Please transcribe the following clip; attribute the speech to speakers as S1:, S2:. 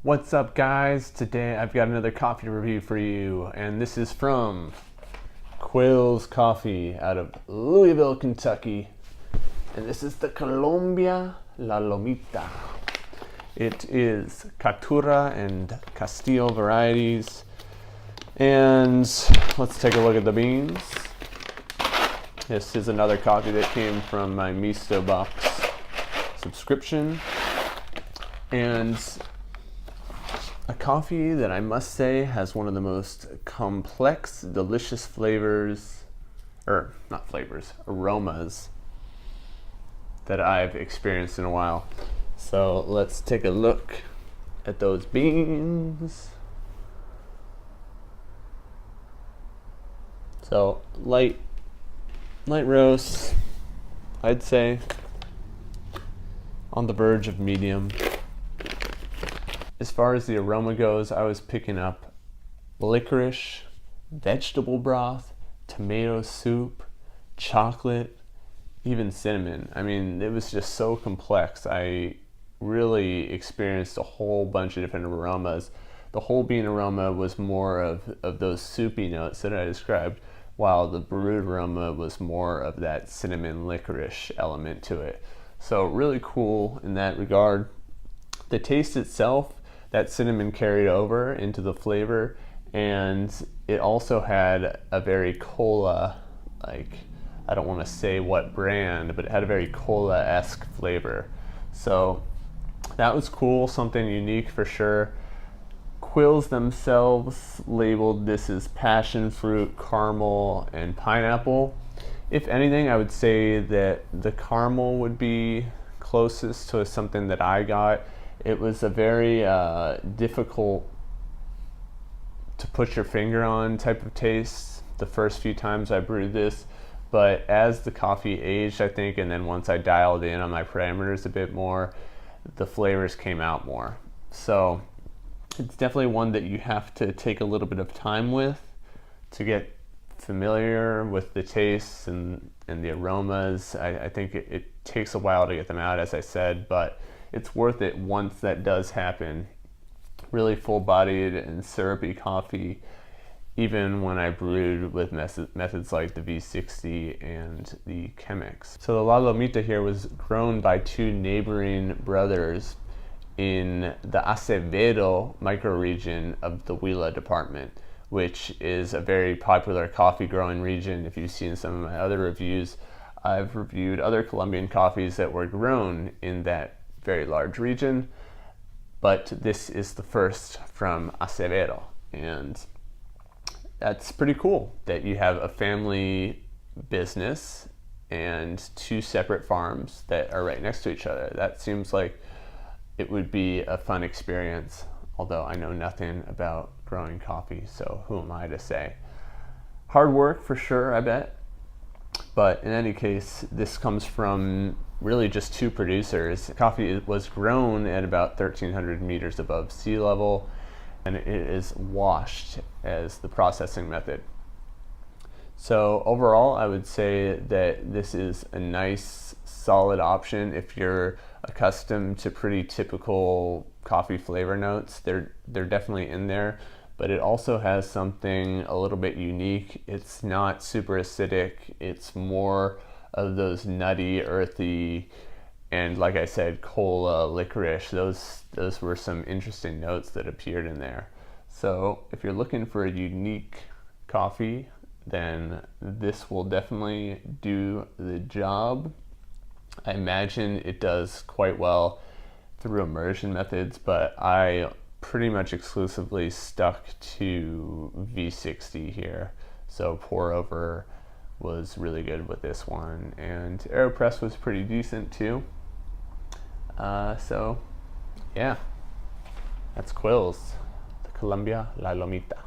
S1: What's up, guys? Today I've got another coffee review for you, and this is from Quills Coffee out of Louisville, Kentucky. And this is the Colombia La Lomita. It is Caturra and Castillo varieties. And let's take a look at the beans. This is another coffee that came from my Misto Box subscription. And a coffee that I must say has one of the most complex, delicious flavors, or not flavors, aromas that I've experienced in a while. So let's take a look at those beans. So light roast, I'd say, on the verge of medium. As far as the aroma goes, I was picking up licorice, vegetable broth, tomato soup, chocolate, even cinnamon. I mean, it was just so complex. I really experienced a whole bunch of different aromas. The whole bean aroma was more of those soupy notes that I described, while the brewed aroma was more of that cinnamon licorice element to it. So really cool in that regard. The taste itself, that cinnamon carried over into the flavor, and it also had a very cola, like, I don't want to say what brand, but it had a very cola-esque flavor. So that was cool, something unique for sure. Quills themselves labeled this as passion fruit, caramel, and pineapple. If anything, I would say that the caramel would be closest to something that I got. It was a very difficult to put your finger on type of taste the first few times I brewed this, but as the coffee aged, I think, and then once I dialed in on my parameters a bit more, the flavors came out more. So it's definitely one that you have to take a little bit of time with to get familiar with the tastes and the aromas. I think it takes a while to get them out, as I said, but it's worth it once that does happen. Really full-bodied and syrupy coffee, even when I brewed with methods like the V60 and the Chemex. So the La Lomita here was grown by two neighboring brothers in the Acevedo microregion of the Huila department, which is a very popular coffee growing region. If you've seen some of my other reviews, I've reviewed other Colombian coffees that were grown in that very large region, but this is the first from Acevedo, and that's pretty cool that you have a family business and two separate farms that are right next to each other. That seems like it would be a fun experience, although I know nothing about growing coffee, so who am I to say? Hard work for sure, I bet. But in any case, this comes from really just two producers. Coffee was grown at about 1,300 meters above sea level, and it is washed as the processing method. So overall, I would say that this is a nice, solid option if you're accustomed to pretty typical coffee flavor notes. They're definitely in there, but it also has something a little bit unique. It's not super acidic. It's more of those nutty, earthy, and like I said, cola, licorice. Those were some interesting notes that appeared in there. So if you're looking for a unique coffee, then this will definitely do the job. I imagine it does quite well through immersion methods, but I pretty much exclusively stuck to V60 here. So pour over was really good with this one, and AeroPress was pretty decent too. So yeah, that's Quills, the Colombia La Lomita.